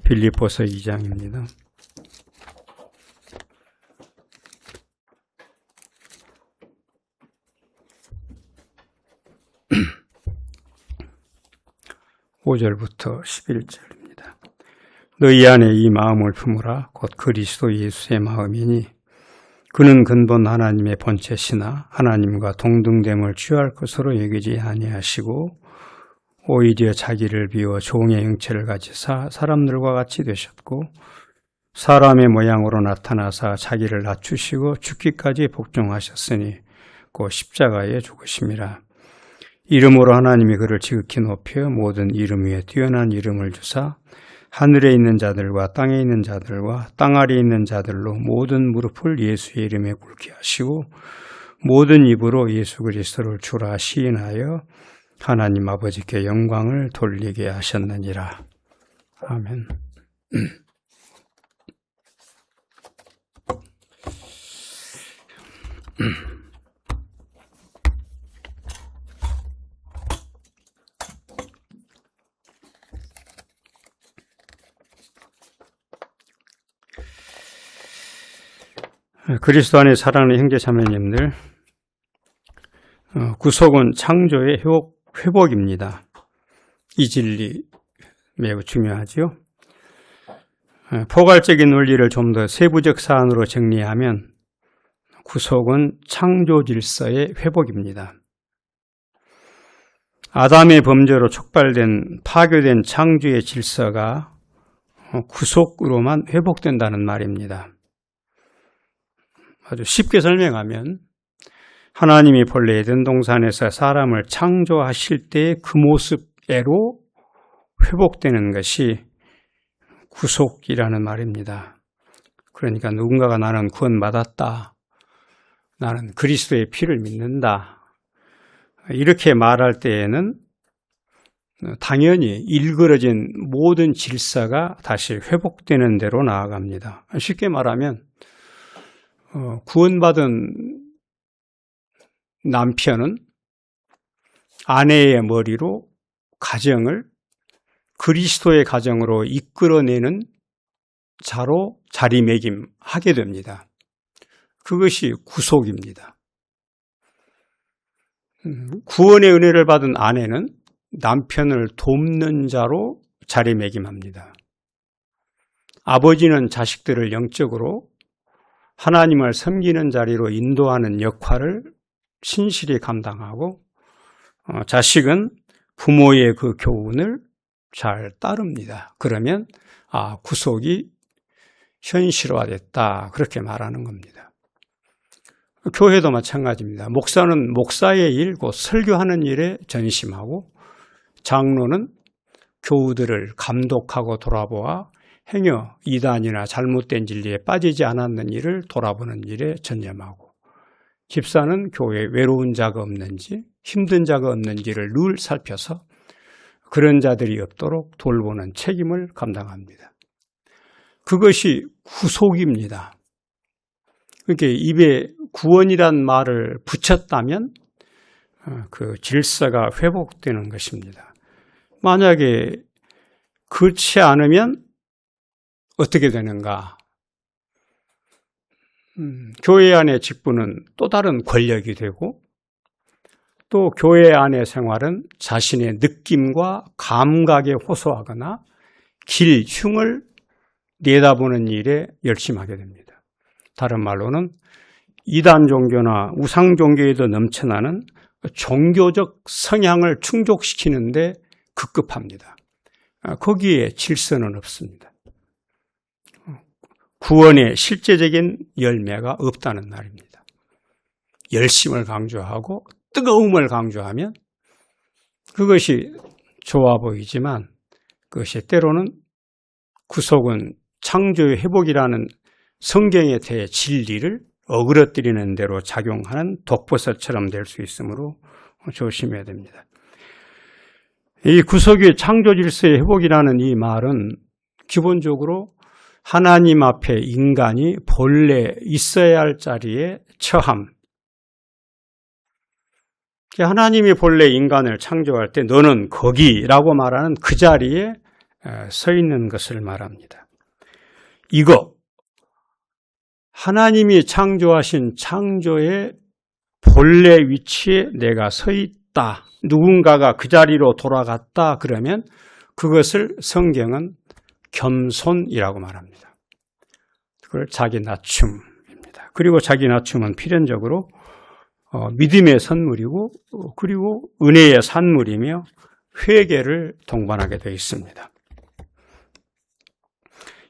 빌립보서 2장입니다. (5절부터) 11절입니다. 너희 안에 이 마음을 품으라. 곧 그리스도 예수의 마음이니 그는 근본 하나님의 본체시나 하나님과 동등됨을 취할 것으로 여기지 아니하시고 오히려 자기를 비워 종의 형체를 가지사 사람들과 같이 되셨고 사람의 모양으로 나타나사 자기를 낮추시고 죽기까지 복종하셨으니 곧 십자가에 죽으심이라. 이름으로 하나님이 그를 지극히 높여 모든 이름 위에 뛰어난 이름을 주사 하늘에 있는 자들과 땅에 있는 자들과 땅 아래에 있는 자들로 모든 무릎을 예수의 이름에 꿇게 하시고 모든 입으로 예수 그리스도를 주라 시인하여 하나님 아버지께 영광을 돌리게 하셨느니라. 아멘. 그리스도 안에 사랑하는 형제 자매님들, 구속은 창조의 회복입니다. 이 진리 매우 중요하죠. 포괄적인 원리를 좀 더 세부적 사안으로 정리하면 구속은 창조 질서의 회복입니다. 아담의 범죄로 촉발된 파괴된 창조의 질서가 구속으로만 회복된다는 말입니다. 아주 쉽게 설명하면 하나님이 본래 에덴 동산에서 사람을 창조하실 때 그 모습대로 회복되는 것이 구속이라는 말입니다. 그러니까 누군가가 나는 구원받았다, 나는 그리스도의 피를 믿는다, 이렇게 말할 때에는 당연히 일그러진 모든 질서가 다시 회복되는 대로 나아갑니다. 쉽게 말하면 구원받은 남편은 아내의 머리로 가정을 그리스도의 가정으로 이끌어내는 자로 자리매김하게 됩니다. 그것이 구속입니다. 구원의 은혜를 받은 아내는 남편을 돕는 자로 자리매김합니다. 아버지는 자식들을 영적으로 하나님을 섬기는 자리로 인도하는 역할을 신실히 감당하고 자식은 부모의 그 교훈을 잘 따릅니다. 그러면 구속이 현실화됐다, 그렇게 말하는 겁니다. 교회도 마찬가지입니다. 목사는 목사의 일, 곧 설교하는 일에 전심하고 장로는 교우들을 감독하고 돌아보아 행여 이단이나 잘못된 진리에 빠지지 않았는 일을 돌아보는 일에 전념하고 집사는 교회에 외로운 자가 없는지 힘든 자가 없는지를 늘 살펴서 그런 자들이 없도록 돌보는 책임을 감당합니다. 그것이 구속입니다. 그러니까 입에 구원이란 말을 붙였다면 그 질서가 회복되는 것입니다. 만약에 그렇지 않으면 어떻게 되는가? 교회 안의 직분은 또 다른 권력이 되고 또 교회 안의 생활은 자신의 느낌과 감각에 호소하거나 길, 흉을 내다보는 일에 열심하게 됩니다. 다른 말로는 이단 종교나 우상 종교에도 넘쳐나는 종교적 성향을 충족시키는 데 급급합니다. 거기에 질서는 없습니다. 구원의 실제적인 열매가 없다는 말입니다. 열심을 강조하고 뜨거움을 강조하면 그것이 좋아 보이지만 그것이 때로는 구속은 창조의 회복이라는 성경의 대 진리를 어그러뜨리는 대로 작용하는 독버섯처럼 될 수 있으므로 조심해야 됩니다. 이 구속의 창조 질서의 회복이라는 이 말은 기본적으로 하나님 앞에 인간이 본래 있어야 할 자리에 처함. 하나님이 본래 인간을 창조할 때 너는 거기라고 말하는 그 자리에 서 있는 것을 말합니다. 이거 하나님이 창조하신 창조의 본래 위치에 내가 서 있다. 누군가가 그 자리로 돌아갔다 그러면 그것을 성경은 겸손이라고 말합니다. 그걸 자기 낮춤입니다. 그리고 자기 낮춤은 필연적으로 믿음의 선물이고 그리고 은혜의 산물이며 회개를 동반하게 되어 있습니다.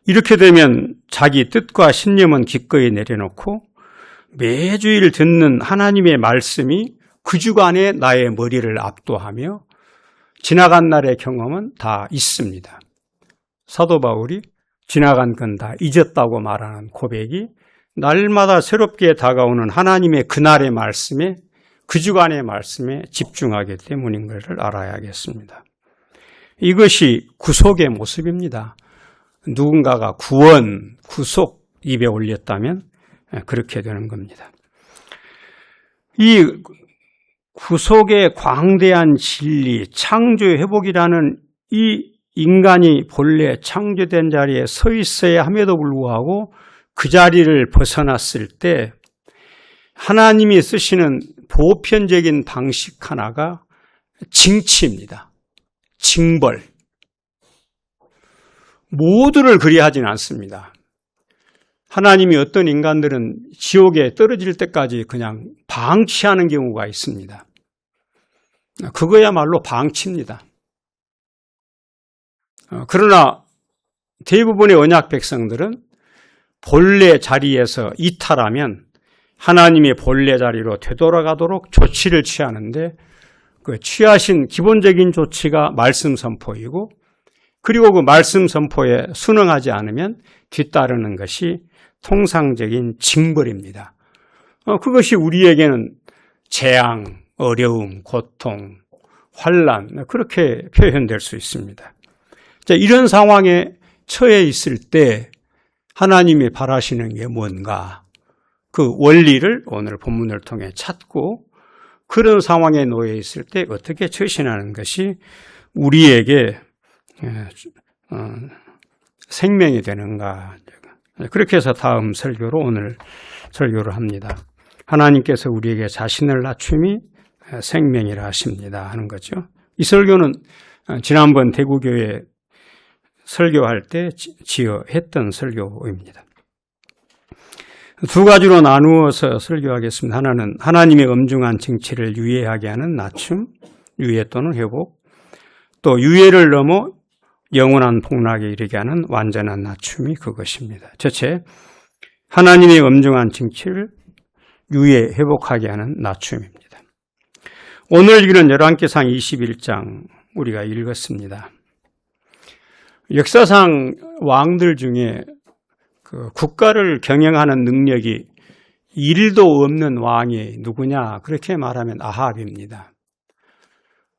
이렇게 되면 자기 뜻과 신념은 기꺼이 내려놓고 매주일 듣는 하나님의 말씀이 그 주간에 나의 머리를 압도하며 지나간 날의 경험은 다 있습니다. 사도 바울이 지나간 건 다 잊었다고 말하는 고백이 날마다 새롭게 다가오는 하나님의 그날의 말씀에 그 주간의 말씀에 집중하기 때문인 것을 알아야겠습니다. 이것이 구속의 모습입니다. 누군가가 구원, 구속 입에 올렸다면 그렇게 되는 겁니다. 이 구속의 광대한 진리, 창조의 회복이라는 이 인간이 본래 창조된 자리에 서 있어야 함에도 불구하고 그 자리를 벗어났을 때 하나님이 쓰시는 보편적인 방식 하나가 징치입니다. 징벌. 모두를 그리하지는 않습니다. 하나님이 어떤 인간들은 지옥에 떨어질 때까지 그냥 방치하는 경우가 있습니다. 그거야말로 방치입니다. 그러나 대부분의 언약 백성들은 본래 자리에서 이탈하면 하나님의 본래 자리로 되돌아가도록 조치를 취하는데 그 취하신 기본적인 조치가 말씀 선포이고 그리고 그 말씀 선포에 순응하지 않으면 뒤따르는 것이 통상적인 징벌입니다. 그것이 우리에게는 재앙, 어려움, 고통, 환난 그렇게 표현될 수 있습니다. 자, 이런 상황에 처해 있을 때 하나님이 바라시는 게 뭔가 그 원리를 오늘 본문을 통해 찾고 그런 상황에 놓여 있을 때 어떻게 처신하는 것이 우리에게 생명이 되는가. 그렇게 해서 다음 설교로 오늘 설교를 합니다. 하나님께서 우리에게 자신을 낮춤이 생명이라 하십니다 하는 거죠. 이 설교는 지난번 대구교회 설교할 때 했던 설교입니다. 두 가지로 나누어서 설교하겠습니다. 하나는 하나님의 엄중한 징치를 유예하게 하는 낮춤, 유예 또는 회복, 또 유예를 넘어 영원한 복락에 이르게 하는 완전한 낮춤이 그것입니다. 첫째, 하나님의 엄중한 징치를 유예, 회복하게 하는 낮춤입니다. 오늘 읽은 열왕기상 21장 우리가 읽었습니다. 역사상 왕들 중에 그 국가를 경영하는 능력이 1도 없는 왕이 누구냐 그렇게 말하면 아합입니다.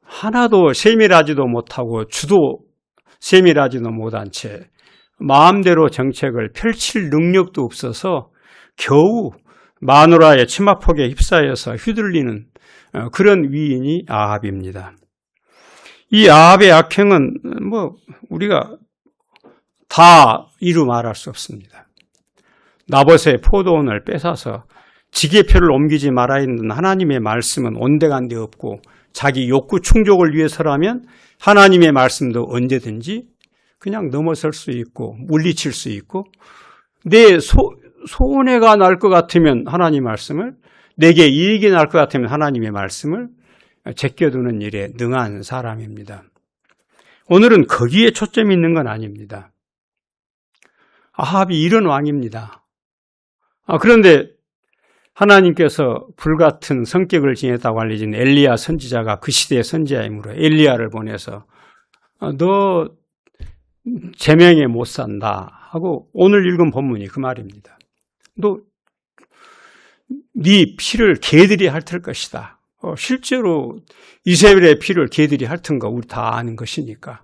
하나도 세밀하지도 못하고 주도 세밀하지도 못한 채 마음대로 정책을 펼칠 능력도 없어서 겨우 마누라의 치마폭에 휩싸여서 휘둘리는 그런 위인이 아합입니다. 이 아합의 악행은 우리가 다 이루 말할 수 없습니다. 나봇의 포도원을 뺏어서 지게표를 옮기지 말아야 했는 하나님의 말씀은 온데간데 없고 자기 욕구 충족을 위해서라면 하나님의 말씀도 언제든지 그냥 넘어설 수 있고 물리칠 수 있고 내 손해가 날 것 같으면 하나님 말씀을 내게 이익이 날 것 같으면 하나님의 말씀을 제껴두는 일에 능한 사람입니다. 오늘은 거기에 초점이 있는 건 아닙니다. 아합이 이런 왕입니다. 그런데 하나님께서 불같은 성격을 지녔다고 알려진 엘리야 선지자가 그 시대의 선지자이므로 엘리야를 보내서 너 제명에 못 산다 하고 오늘 읽은 본문이 그 말입니다. 너 네 피를 개들이 핥을 것이다. 실제로 이세벨의 피를 개들이 핥은 거 우리 다 아는 것이니까.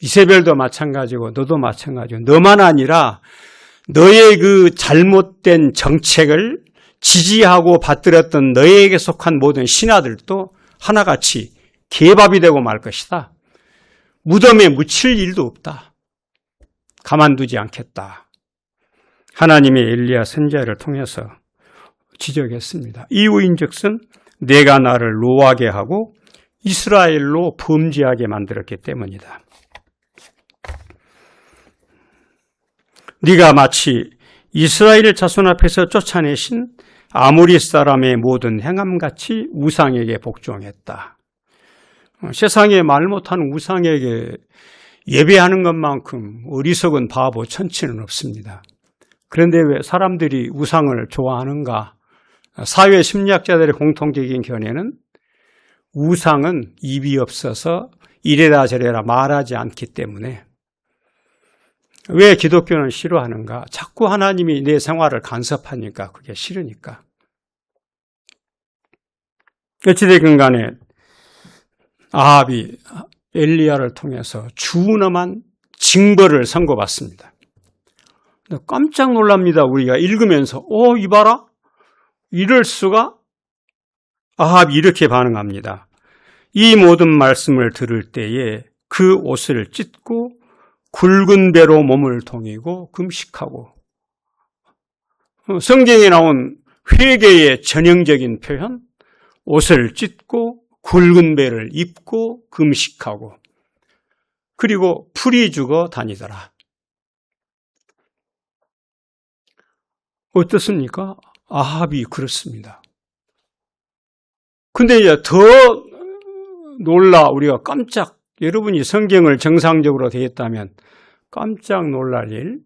이세벨도 마찬가지고 너도 마찬가지고 너만 아니라 너의 그 잘못된 정책을 지지하고 받들었던 너에게 속한 모든 신하들도 하나같이 개밥이 되고 말 것이다. 무덤에 묻힐 일도 없다. 가만두지 않겠다. 하나님의 엘리야 선지자를 통해서 지적했습니다. 이유인즉슨 내가 나를 노하게 하고 이스라엘로 범죄하게 만들었기 때문이다. 네가 마치 이스라엘 자손 앞에서 쫓아내신 아모리 사람의 모든 행함같이 우상에게 복종했다. 세상에 말 못하는 우상에게 예배하는 것만큼 어리석은 바보 천치는 없습니다. 그런데 왜 사람들이 우상을 좋아하는가? 사회 심리학자들의 공통적인 견해는 우상은 입이 없어서 이래라 저래라 말하지 않기 때문에. 왜 기독교는 싫어하는가? 자꾸 하나님이 내 생활을 간섭하니까, 그게 싫으니까. 어찌됐건 간에 아합이 엘리야를 통해서 준엄한 징벌을 선고받습니다. 깜짝 놀랍니다. 우리가 읽으면서 이봐라, 이럴 수가? 아합이 이렇게 반응합니다. 이 모든 말씀을 들을 때에 그 옷을 찢고 굵은 배로 몸을 동이고 금식하고. 성경에 나온 회개의 전형적인 표현, 옷을 찢고 굵은 배를 입고 금식하고, 그리고 풀이 죽어 다니더라. 어떻습니까? 아합이 그렇습니다. 근데 이제 더 우리가 깜짝, 여러분이 성경을 정상적으로 되었다면 깜짝 놀랄 일.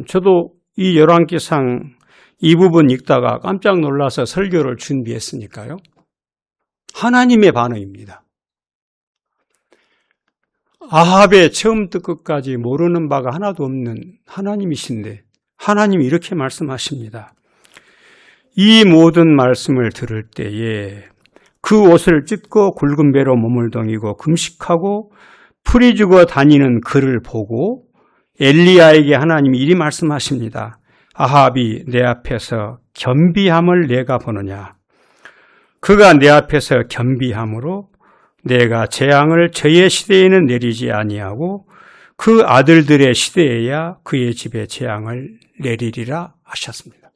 저도 이 열왕기상 이 부분 읽다가 깜짝 놀라서 설교를 준비했으니까요. 하나님의 반응입니다. 아합의 처음부터 끝까지 모르는 바가 하나도 없는 하나님이신데 하나님이 이렇게 말씀하십니다. 이 모든 말씀을 들을 때에 그 옷을 찢고 굵은 배로 몸을 동이고 금식하고 풀이 죽어 다니는 그를 보고 엘리야에게 하나님이 이리 말씀하십니다. 아합이 내 앞에서 겸비함을 내가 보느냐. 그가 내 앞에서 겸비함으로 내가 재앙을 저의 시대에는 내리지 아니하고 그 아들들의 시대에야 그의 집에 재앙을 내리리라 하셨습니다.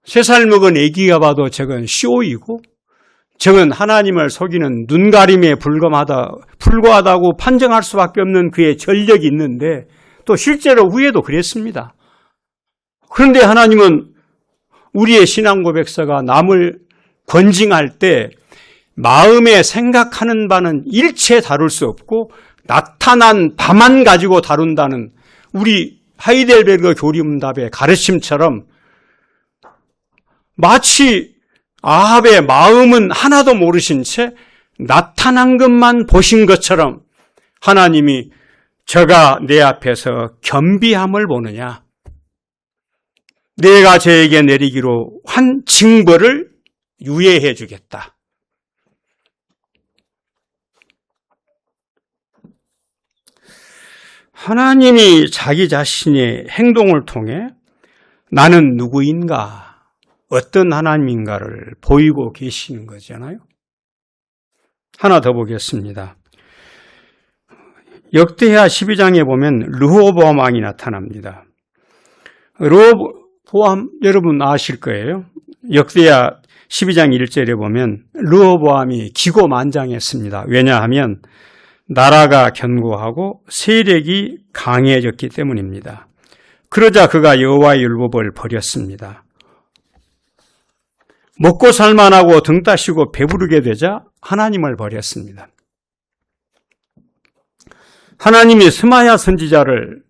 3살 먹은 애기가 봐도 저건 쇼이고 저건 하나님을 속이는 눈가림에 불과하다고 판정할 수밖에 없는 그의 전력이 있는데 또 실제로 후에도 그랬습니다. 그런데 하나님은 우리의 신앙 고백서가 남을 권징할 때 마음에 생각하는 바는 일체 다룰 수 없고 나타난 바만 가지고 다룬다는 우리 하이델베르그 교리문답의 가르침처럼 마치 아합의 마음은 하나도 모르신 채 나타난 것만 보신 것처럼 하나님이 저가 내 앞에서 겸비함을 보느냐. 내가 저에게 내리기로 한 징벌을 유예해 주겠다. 하나님이 자기 자신의 행동을 통해 나는 누구인가, 어떤 하나님인가를 보이고 계시는 거잖아요. 하나 더 보겠습니다. 역대하 12장에 보면 르호보암 왕이 나타납니다. 르호보암 여러분 아실 거예요. 역대하 12장 1절에 보면 르호보암이 기고만장했습니다. 왜냐하면 나라가 견고하고 세력이 강해졌기 때문입니다. 그러자 그가 여호와의 율법을 버렸습니다. 먹고 살만하고 등 따시고 배부르게 되자 하나님을 버렸습니다. 하나님이 스마야 선지자를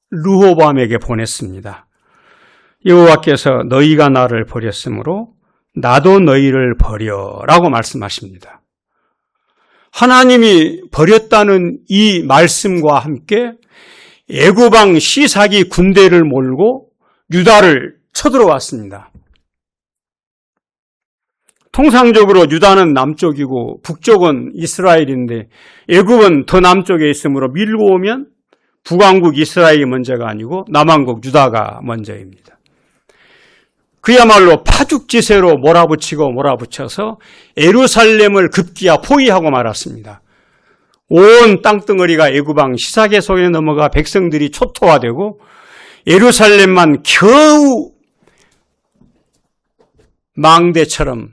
르호보암에게 보냈습니다. 여호와께서 너희가 나를 버렸으므로 나도 너희를 버려라고 말씀하십니다. 하나님이 버렸다는 이 말씀과 함께 애굽왕 시삭이 군대를 몰고 유다를 쳐들어왔습니다. 통상적으로 유다는 남쪽이고 북쪽은 이스라엘인데 애굽은 더 남쪽에 있으므로 밀고 오면 북왕국 이스라엘이 먼저가 아니고 남왕국 유다가 먼저입니다. 그야말로 파죽지세로 몰아붙여서 예루살렘을 급기야 포위하고 말았습니다. 온 땅덩어리가 애굽왕 시삭의 손에 넘어가 백성들이 초토화되고 예루살렘만 겨우 망대처럼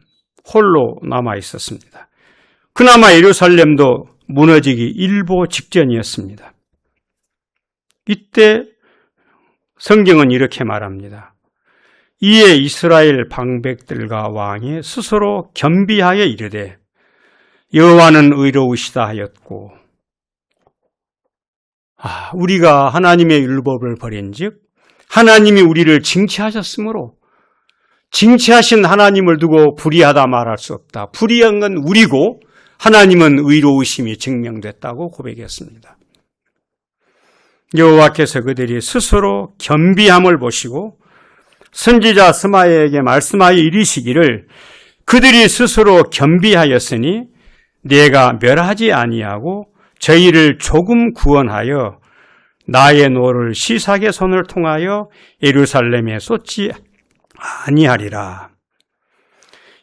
홀로 남아 있었습니다. 그나마 예루살렘도 무너지기 일보 직전이었습니다. 이때 성경은 이렇게 말합니다. 이에 이스라엘 방백들과 왕이 스스로 겸비하여 이르되 여호와는 의로우시다 하였고, 우리가 하나님의 율법을 버린즉 하나님이 우리를 징치하셨으므로 징치하신 하나님을 두고 불의하다 말할 수 없다. 불의한 건 우리고 하나님은 의로우심이 증명됐다고 고백했습니다. 여호와께서 그들이 스스로 겸비함을 보시고 선지자 스마야에게 말씀하여 이르시기를 그들이 스스로 겸비하였으니 내가 멸하지 아니하고 저희를 조금 구원하여 나의 노를 시삭의 손을 통하여 예루살렘에 쏟지 아니하리라.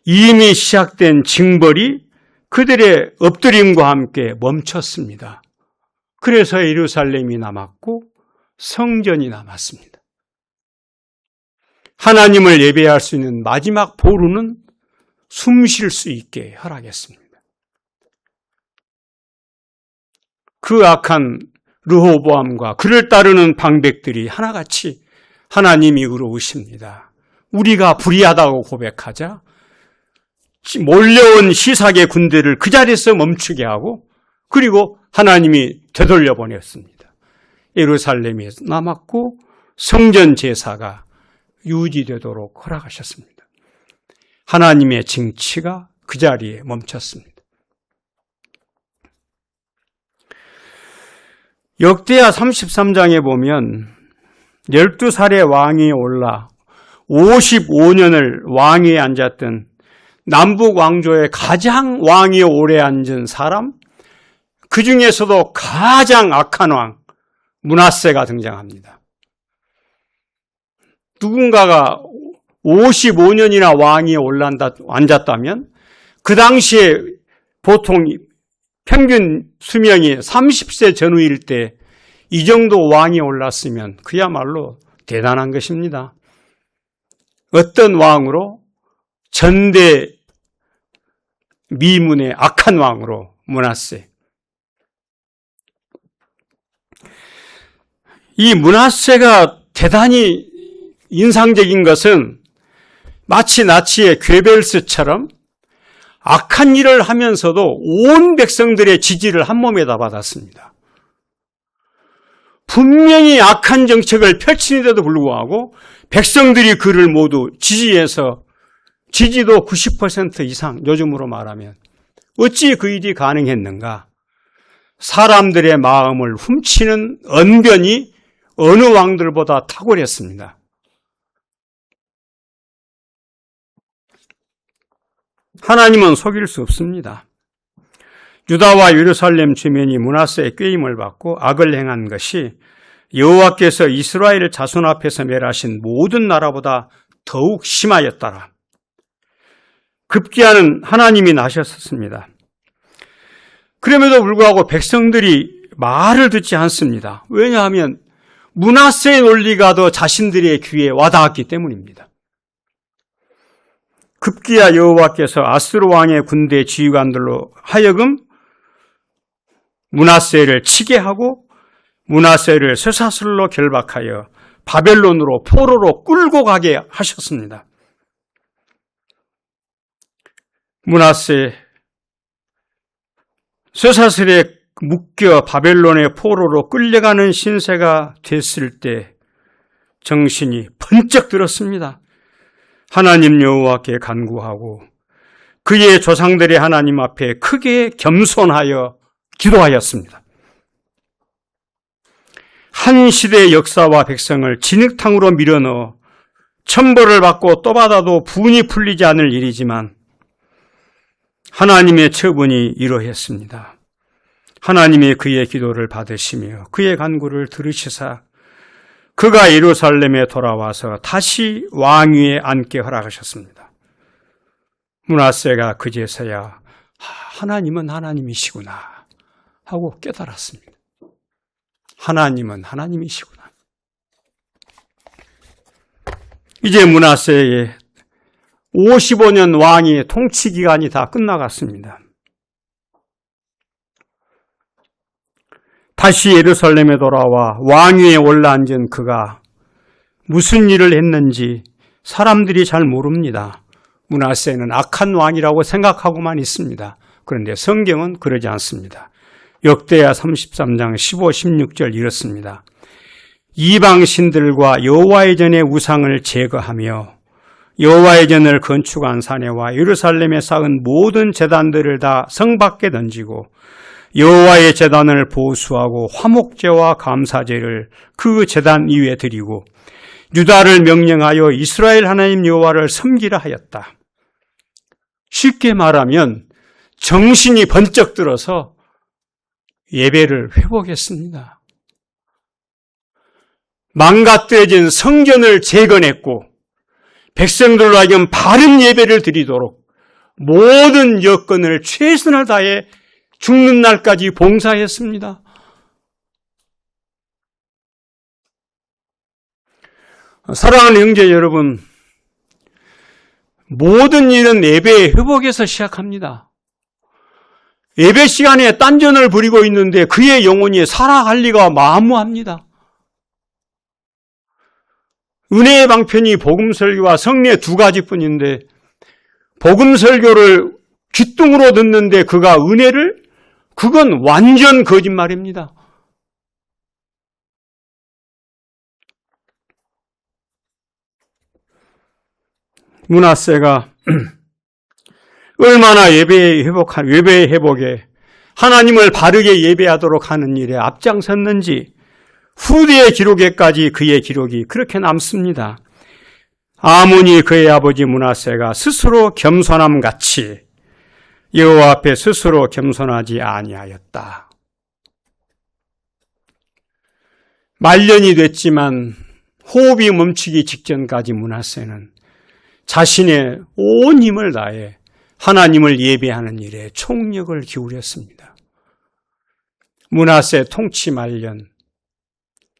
이미 시작된 징벌이 그들의 엎드림과 함께 멈췄습니다. 그래서 예루살렘이 남았고 성전이 남았습니다. 하나님을 예배할 수 있는 마지막 보루는 숨 쉴 수 있게 허락했습니다. 그 악한 르호보암과 그를 따르는 방백들이 하나같이 하나님이 의로우십니다. 우리가 불의하다고 고백하자 몰려온 시삭의 군대를 그 자리에서 멈추게 하고 그리고 하나님이 되돌려 보냈습니다. 예루살렘이 남았고 성전 제사가 유지되도록 허락하셨습니다. 하나님의 징치가 그 자리에 멈췄습니다. 역대하 33장에 보면 12살의 왕이 올라 55년을 왕위에 앉았던 남북 왕조의 가장 왕위에 오래 앉은 사람, 그 중에서도 가장 악한 왕 므낫세가 등장합니다. 누군가가 55년이나 왕위에 앉았다면 그 당시에 보통 평균 수명이 30세 전후일 때 이 정도 왕이 올랐으면 그야말로 대단한 것입니다. 어떤 왕으로? 전대 미문의 악한 왕으로 므낫세. 이 므낫세가 대단히 인상적인 것은 마치 나치의 괴벨스처럼 악한 일을 하면서도 온 백성들의 지지를 한 몸에다 받았습니다. 분명히 악한 정책을 펼치는데도 불구하고 백성들이 그를 모두 지지해서 지지도 90% 이상, 요즘으로 말하면 어찌 그 일이 가능했는가? 사람들의 마음을 훔치는 언변이 어느 왕들보다 탁월했습니다. 하나님은 속일 수 없습니다. 유다와 예루살렘 주민이 므낫세의 꾀임을 받고 악을 행한 것이 여호와께서 이스라엘 자손 앞에서 멸하신 모든 나라보다 더욱 심하였더라. 급기야는 하나님이 나셨었습니다. 그럼에도 불구하고 백성들이 말을 듣지 않습니다. 왜냐하면 므낫세의 논리가 더 자신들의 귀에 와닿았기 때문입니다. 급기야 여호와께서 아스루 왕의 군대 지휘관들로 하여금 므낫세를 치게 하고 므낫세를 쇠사슬로 결박하여 바벨론으로 포로로 끌고 가게 하셨습니다. 므낫세 쇠사슬에 묶여 바벨론의 포로로 끌려가는 신세가 됐을 때 정신이 번쩍 들었습니다. 하나님 여호와께 간구하고 그의 조상들의 하나님 앞에 크게 겸손하여 기도하였습니다. 한 시대의 역사와 백성을 진흙탕으로 밀어넣어 천벌을 받고 또 받아도 분이 풀리지 않을 일이지만 하나님의 처분이 이러했습니다. 하나님이 그의 기도를 받으시며 그의 간구를 들으시사 그가 예루살렘에 돌아와서 다시 왕위에 앉게 허락하셨습니다. 므낫세가 그제서야 하나님은 하나님이시구나 하고 깨달았습니다. 하나님은 하나님이시구나. 이제 므낫세의 55년 왕의 통치 기간이 다 끝나갔습니다. 다시 예루살렘에 돌아와 왕위에 올라앉은 그가 무슨 일을 했는지 사람들이 잘 모릅니다. 므낫세는 악한 왕이라고 생각하고만 있습니다. 그런데 성경은 그러지 않습니다. 역대하 33장 15, 16절 이렇습니다. 이방 신들과 여호와의 전의 우상을 제거하며 여호와의 전을 건축한 사내와 예루살렘에 쌓은 모든 제단들을 다 성 밖에 던지고 여호와의 제단을 보수하고 화목제와 감사제를 그 제단 위에 드리고 유다를 명령하여 이스라엘 하나님 여호와를 섬기라 하였다. 쉽게 말하면 정신이 번쩍 들어서 예배를 회복했습니다. 망가뜨려진 성전을 재건했고 백성들로 하여금 바른 예배를 드리도록 모든 여건을 최선을 다해 죽는 날까지 봉사했습니다. 사랑하는 형제 여러분, 모든 일은 예배의 회복에서 시작합니다. 예배 시간에 딴전을 부리고 있는데 그의 영혼이 살아갈 리가 마무합니다. 은혜의 방편이 복음설교와 성례 두 가지뿐인데 복음설교를 귓등으로 듣는데 그가 은혜를? 그건 완전 거짓말입니다. 므낫세가 얼마나 예배의 회복에 하나님을 바르게 예배하도록 하는 일에 앞장섰는지 후대의 기록에까지 그의 기록이 그렇게 남습니다. 아몬이 그의 아버지 므낫세가 스스로 겸손함같이 여호와 앞에 스스로 겸손하지 아니하였다. 말년이 됐지만 호흡이 멈추기 직전까지 므낫세는 자신의 온 힘을 다해 하나님을 예배하는 일에 총력을 기울였습니다. 므낫세 통치 말년,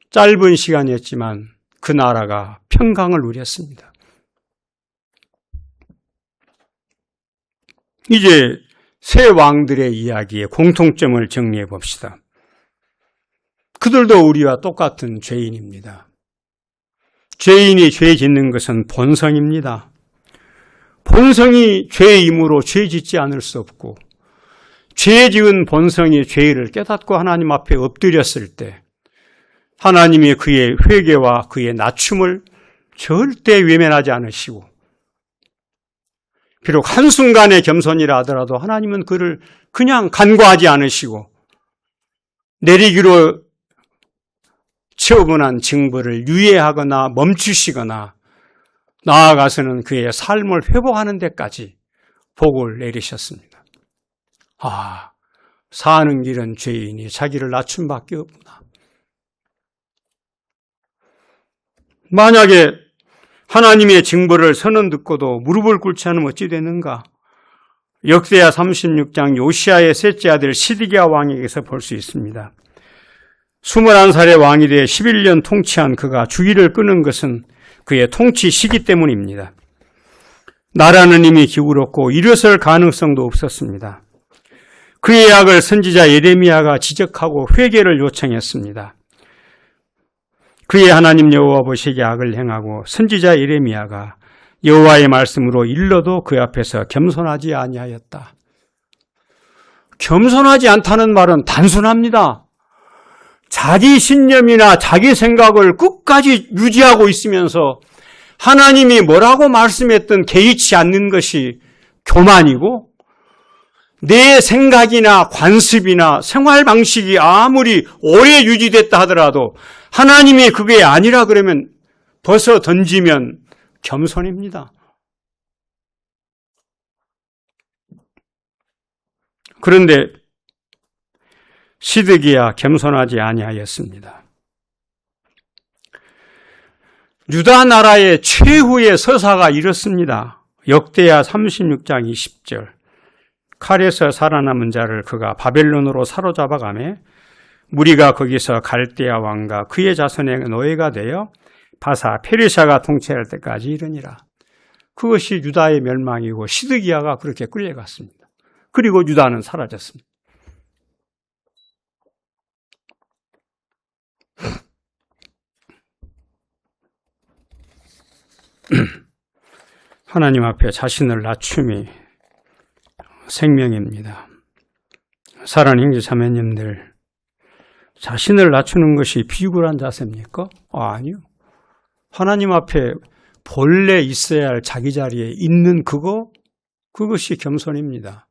짧은 시간이었지만 그 나라가 평강을 누렸습니다. 이제 세 왕들의 이야기의 공통점을 정리해 봅시다. 그들도 우리와 똑같은 죄인입니다. 죄인이 죄 짓는 것은 본성입니다. 본성이 죄이므로 죄 짓지 않을 수 없고 죄 지은 본성이 죄를 깨닫고 하나님 앞에 엎드렸을 때 하나님이 그의 회개와 그의 낮춤을 절대 외면하지 않으시고 비록 한순간의 겸손이라 하더라도 하나님은 그를 그냥 간과하지 않으시고 내리기로 처분한 징벌을 유예하거나 멈추시거나 나아가서는 그의 삶을 회복하는 데까지 복을 내리셨습니다. 아, 사는 길은 죄인이 자기를 낮춤밖에 없구나. 만약에 하나님의 징벌을 선언 듣고도 무릎을 꿇지 않으면 어찌 되는가? 역대하 36장 요시아의 셋째 아들 시드기야 왕에게서 볼 수 있습니다. 21살의 왕이 되어 11년 통치한 그가 주의를 끄는 것은 그의 통치 시기 때문입니다. 나라는 이미 기울었고 일어설 가능성도 없었습니다. 그의 악을 선지자 예레미야가 지적하고 회개를 요청했습니다. 그의 하나님 여호와 보시기에 악을 행하고 선지자 예레미야가 여호와의 말씀으로 일러도 그 앞에서 겸손하지 아니하였다. 겸손하지 않다는 말은 단순합니다. 자기 신념이나 자기 생각을 끝까지 유지하고 있으면서 하나님이 뭐라고 말씀했든 개의치 않는 것이 교만이고 내 생각이나 관습이나 생활 방식이 아무리 오래 유지됐다 하더라도 하나님이 그게 아니라 그러면 벗어 던지면 겸손입니다. 그런데 시드기야 겸손하지 아니하였습니다. 유다 나라의 최후의 서사가 이렇습니다. 역대하 36장 20절. 칼에서 살아남은 자를 그가 바벨론으로 사로잡아가매 무리가 거기서 갈대아 왕과 그의 자손의 노예가 되어 바사 페르시아가 통치할 때까지 이르니라. 그것이 유다의 멸망이고 시드기야가 그렇게 끌려갔습니다. 그리고 유다는 사라졌습니다. 하나님 앞에 자신을 낮춤이 생명입니다. 사랑하는 형제 자매님들, 자신을 낮추는 것이 비굴한 자세입니까? 아니요. 하나님 앞에 본래 있어야 할 자기 자리에 있는 그것이 겸손입니다.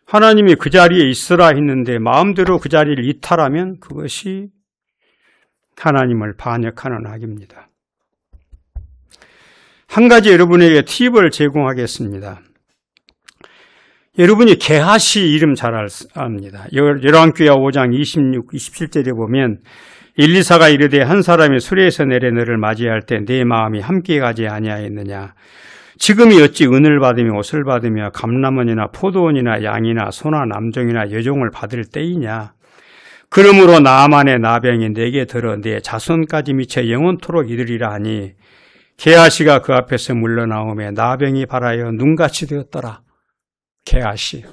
하나님이 그 자리에 있으라 했는데 마음대로 그 자리를 이탈하면 그것이 하나님을 반역하는 악입니다. 한 가지 여러분에게 팁을 제공하겠습니다. 여러분이 게하시 이름 잘 압니다. 열왕기하 5장 26, 27절에 보면 엘리사가 이르되 한 사람이 수레에서 내려 너를 맞이할 때 내 마음이 함께 가지 아니하였느냐. 지금이 어찌 은을 받으며 옷을 받으며 감람원이나 포도원이나 양이나 소나 남종이나 여종을 받을 때이냐. 그러므로 나만의 나병이 내게 들어 내 자손까지 미쳐 영원토록 이르리라 하니 게하시가 그 앞에서 물러나오매 나병이 발하여 눈같이 되었더라. 게하시.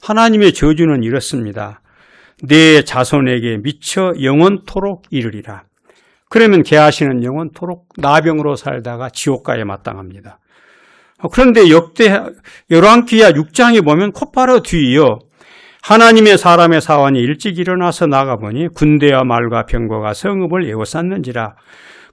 하나님의 저주는 이렇습니다. 내 자손에게 미쳐 영원토록 이르리라. 그러면 게하시는 영원토록 나병으로 살다가 지옥가에 마땅합니다. 그런데 열왕기하 6장에 보면 곧바로 뒤이어 하나님의 사람의 사원이 일찍 일어나서 나가보니 군대와 말과 병거가 성읍을 에워쌌는지라.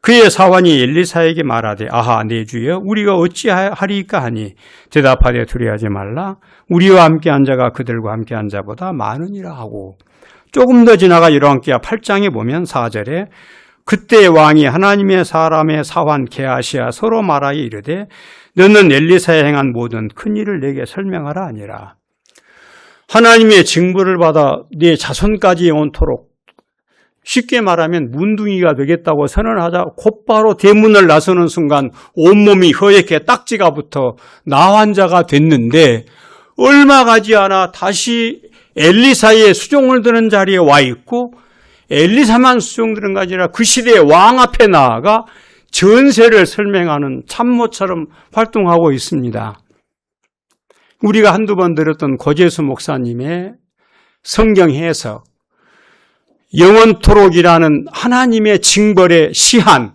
그의 사원이 엘리사에게 말하되 아하 내 주여 우리가 어찌하리까 하니 대답하되 두려워하지 말라. 우리와 함께한 자가 그들과 함께한 자보다 많으니라 하고, 조금 더 지나가 열왕기하 8장에 보면 4절에 그때 왕이 하나님의 사람의 사환 게하시와 서로 말하여 이르되 너는 엘리사에 행한 모든 큰 일을 내게 설명하라 하니라. 하나님의 징벌을 받아 네 자손까지 영원토록, 쉽게 말하면 문둥이가 되겠다고 선언하자 곧바로 대문을 나서는 순간 온몸이 허옇게 딱지가 붙어 나환자가 됐는데 얼마 가지 않아 다시 엘리사의 수종을 드는 자리에 와 있고, 엘리사만 수종 드는 게 아니라 그 시대의 왕 앞에 나아가 전세를 설명하는 참모처럼 활동하고 있습니다. 우리가 한두 번 들었던 고재수 목사님의 성경 해석, 영원토록이라는 하나님의 징벌의 시한,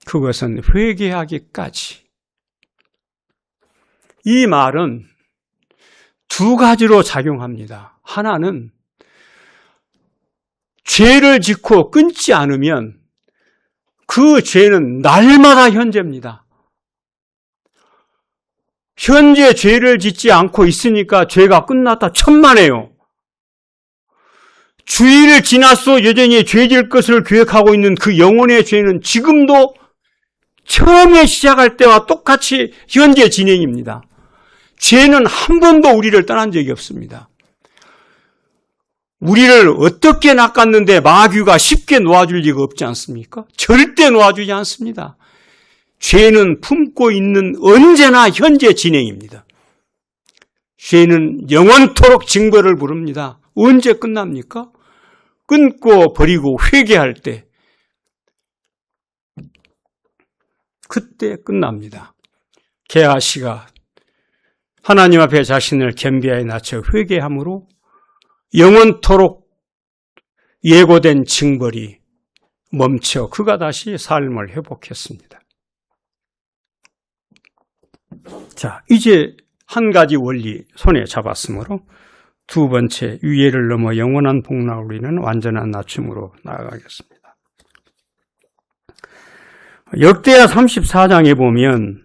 그것은 회개하기까지. 이 말은 두 가지로 작용합니다. 하나는 죄를 짓고 끊지 않으면 그 죄는 날마다 현재입니다. 현재 죄를 짓지 않고 있으니까 죄가 끝났다 천만에요. 주일을 지났어 여전히 죄질 것을 계획하고 있는 그 영혼의 죄는 지금도 처음에 시작할 때와 똑같이 현재 진행입니다. 죄는 한 번도 우리를 떠난 적이 없습니다. 우리를 어떻게 낚았는데 마귀가 쉽게 놓아줄 리가 없지 않습니까? 절대 놓아주지 않습니다. 죄는 품고 있는 언제나 현재 진행입니다. 죄는 영원토록 징벌을 부릅니다. 언제 끝납니까? 끊고 버리고 회개할 때, 그때 끝납니다. 게하시가 하나님 앞에 자신을 겸비하여 낮춰 회개함으로 영원토록 예고된 징벌이 멈춰 그가 다시 삶을 회복했습니다. 자, 이제 한 가지 원리 손에 잡았으므로 두 번째, 위해를 넘어 영원한 복락을 누리는 완전한 낮춤으로 나아가겠습니다. 역대하 34장에 보면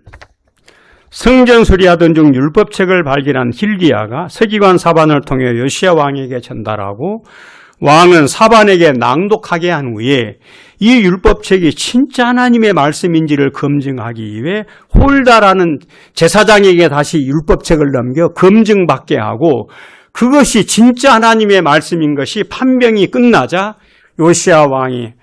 성전 수리하던 중 율법책을 발견한 hil기야가 서기관 사반을 통해 요시야 왕에게 전달하고 왕은 사반에게 낭독하게 한 후에 이 율법책이 진짜 하나님의 말씀인지를 검증하기 위해 홀다라는 제사장에게 다시 율법책을 넘겨 검증받게 하고, 그것이 진짜 하나님의 말씀인 것이 판명이 끝나자 요시야 왕이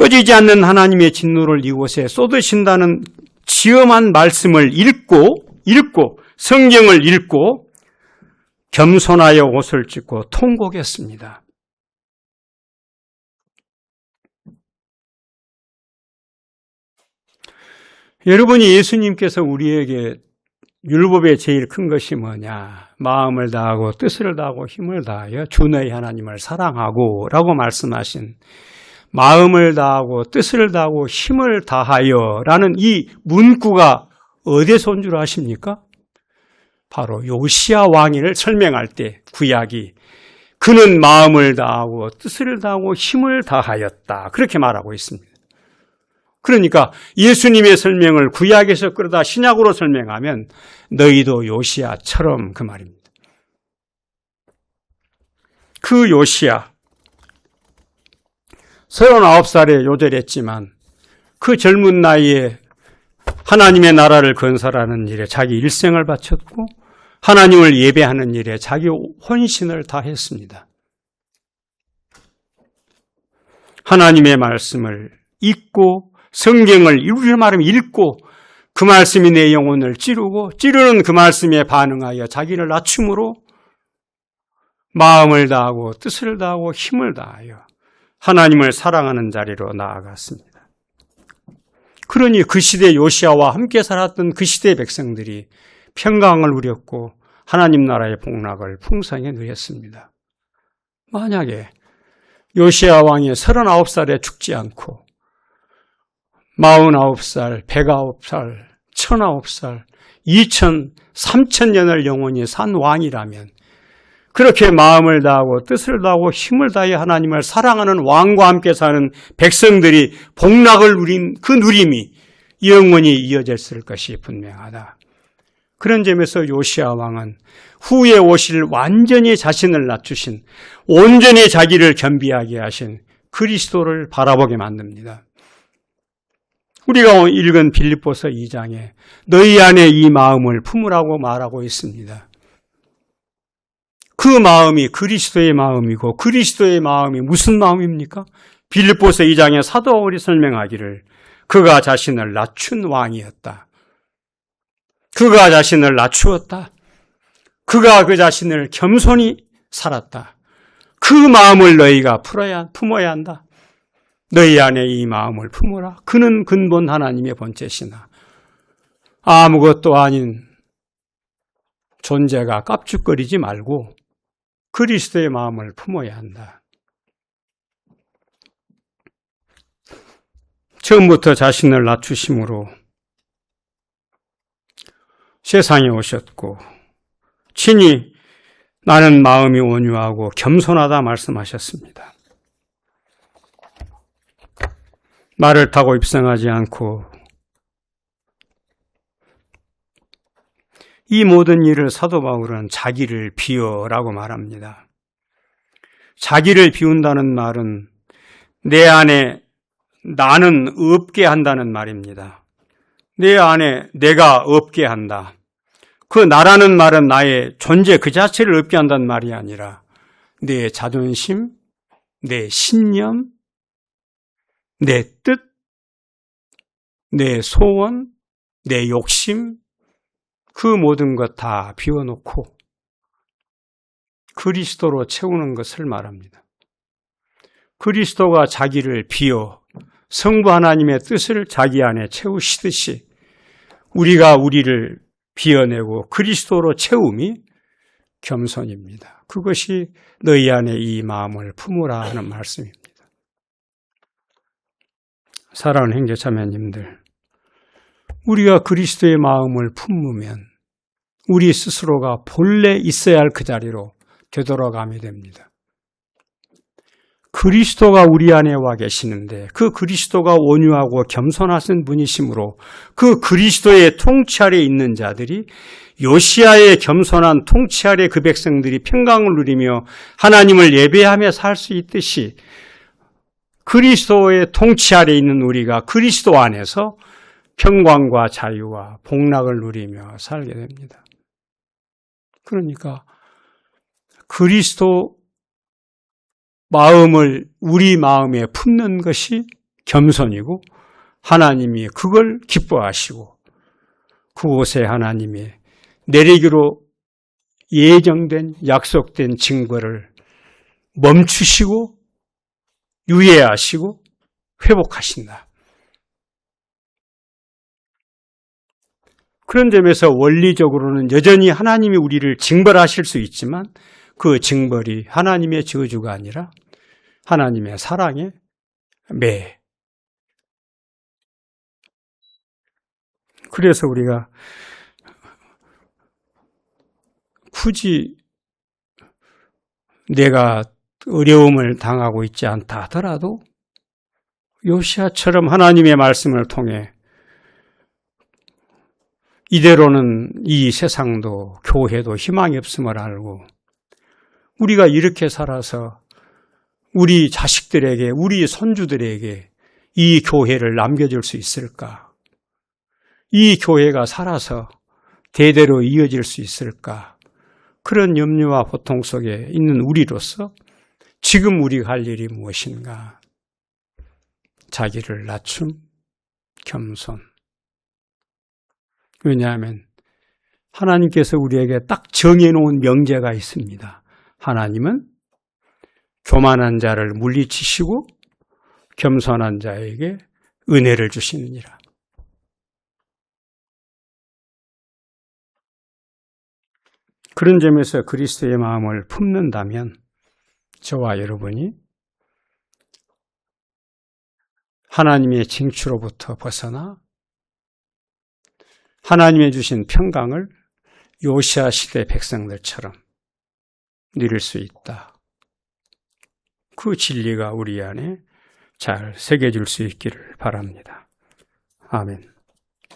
꺼지지 않는 하나님의 진노를 이곳에 쏟으신다는 지엄한 말씀을 읽고 성경을 읽고 겸손하여 옷을 찢고 통곡했습니다. 여러분이 예수님께서 우리에게 율법의 제일 큰 것이 뭐냐? 마음을 다하고 뜻을 다하고 힘을 다하여 주 너희 하나님을 사랑하고 라고 말씀하신 마음을 다하고 뜻을 다하고 힘을 다하여 라는 이 문구가 어디에서 온 줄 아십니까? 바로 요시야 왕을 설명할 때 구약이 그는 마음을 다하고 뜻을 다하고 힘을 다하였다. 그렇게 말하고 있습니다. 그러니까 예수님의 설명을 구약에서 끌어다 신약으로 설명하면 너희도 요시야처럼 그 말입니다. 그 요시야 39살에 요절했지만 그 젊은 나이에 하나님의 나라를 건설하는 일에 자기 일생을 바쳤고 하나님을 예배하는 일에 자기 혼신을 다했습니다. 하나님의 말씀을 읽고 성경을 이루려 말하면 읽고 그 말씀이 내 영혼을 찌르는 그 말씀에 반응하여 자기를 낮춤으로 마음을 다하고 뜻을 다하고 힘을 다하여 하나님을 사랑하는 자리로 나아갔습니다. 그러니 그 시대 요시야와 함께 살았던 그 시대의 백성들이 평강을 누렸고 하나님 나라의 복락을 풍성히 누렸습니다. 만약에 요시야 왕이 39살에 죽지 않고 49살, 109살, 1009살, 2000, 3000년을 영원히 산 왕이라면 그렇게 마음을 다하고 뜻을 다하고 힘을 다해 하나님을 사랑하는 왕과 함께 사는 백성들이 복락을 누린 그 누림이 영원히 이어졌을 것이 분명하다. 그런 점에서 요시야 왕은 후에 오실 완전히 자신을 낮추신 온전히 자기를 겸비하게 하신 그리스도를 바라보게 만듭니다. 우리가 읽은 빌립보서 2장에 너희 안에 이 마음을 품으라고 말하고 있습니다. 그 마음이 그리스도의 마음이고 그리스도의 마음이 무슨 마음입니까? 빌립보서 2장에 사도 바울이 설명하기를 그가 자신을 낮춘 왕이었다. 그가 자신을 낮추었다. 그가 그 자신을 겸손히 살았다. 그 마음을 너희가 품어야 한다. 너희 안에 이 마음을 품어라. 그는 근본 하나님의 본체시나 아무것도 아닌 존재가 깝죽거리지 말고 그리스도의 마음을 품어야 한다. 처음부터 자신을 낮추심으로 세상에 오셨고 친히 나는 마음이 온유하고 겸손하다 말씀하셨습니다. 말을 타고 입성하지 않고 이 모든 일을 사도 바울은 자기를 비워라고 말합니다. 자기를 비운다는 말은 내 안에 나는 없게 한다는 말입니다. 내 안에 내가 없게 한다. 그 나라는 말은 나의 존재 그 자체를 없게 한다는 말이 아니라 내 자존심, 내 신념, 내 뜻, 내 소원, 내 욕심, 그 모든 것 다 비워놓고 그리스도로 채우는 것을 말합니다. 그리스도가 자기를 비워 성부 하나님의 뜻을 자기 안에 채우시듯이 우리가 우리를 비워내고 그리스도로 채움이 겸손입니다. 그것이 너희 안에 이 마음을 품으라 하는 말씀입니다. 사랑하는 형제자매님들, 우리가 그리스도의 마음을 품으면 우리 스스로가 본래 있어야 할 그 자리로 되돌아가게 됩니다. 그리스도가 우리 안에 와 계시는데 그 그리스도가 온유하고 겸손하신 분이시므로 그 그리스도의 통치 아래 있는 자들이 요시야의 겸손한 통치 아래 그 백성들이 평강을 누리며 하나님을 예배하며 살 수 있듯이 그리스도의 통치 아래 있는 우리가 그리스도 안에서 평강과 자유와 복락을 누리며 살게 됩니다. 그러니까 그리스도 마음을 우리 마음에 품는 것이 겸손이고 하나님이 그걸 기뻐하시고 그곳에 하나님이 내리기로 예정된 약속된 징벌을 멈추시고 유예하시고 회복하신다. 그런 점에서 원리적으로는 여전히 하나님이 우리를 징벌하실 수 있지만 그 징벌이 하나님의 저주가 아니라 하나님의 사랑의 매. 그래서 우리가 굳이 내가 어려움을 당하고 있지 않다 하더라도 요시야처럼 하나님의 말씀을 통해 이대로는 이 세상도 교회도 희망이 없음을 알고 우리가 이렇게 살아서 우리 자식들에게 우리 손주들에게 이 교회를 남겨줄 수 있을까? 이 교회가 살아서 대대로 이어질 수 있을까? 그런 염려와 고통 속에 있는 우리로서 지금 우리가 할 일이 무엇인가? 자기를 낮춤, 겸손. 왜냐하면 하나님께서 우리에게 딱 정해놓은 명제가 있습니다. 하나님은 교만한 자를 물리치시고 겸손한 자에게 은혜를 주시느니라. 그런 점에서 그리스도의 마음을 품는다면 저와 여러분이 하나님의 징추로부터 벗어나 하나님의 주신 평강을 요시야 시대 백성들처럼 누릴 수 있다. 그 진리가 우리 안에 잘 새겨질 수 있기를 바랍니다. 아멘.